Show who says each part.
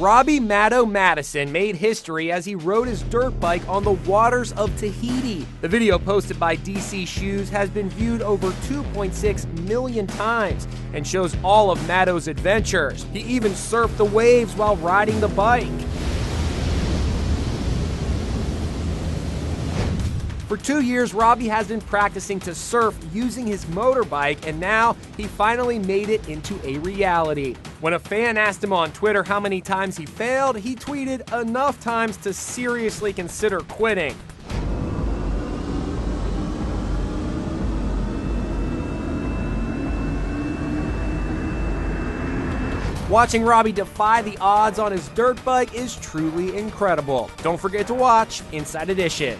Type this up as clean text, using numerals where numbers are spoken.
Speaker 1: Robbie Maddo Maddison made history as he rode his dirt bike on the waters of Tahiti. The video posted by DC Shoes has been viewed over 2.6 million times and shows all of Maddo's adventures. He even surfed the waves while riding the bike. For 2 years, Robbie has been practicing to surf using his motorbike, and now he finally made it into a reality. When a fan asked him on Twitter how many times he failed, he tweeted, "Enough times to seriously consider quitting." Watching Robbie defy the odds on his dirt bike is truly incredible. Don't forget to watch Inside Edition.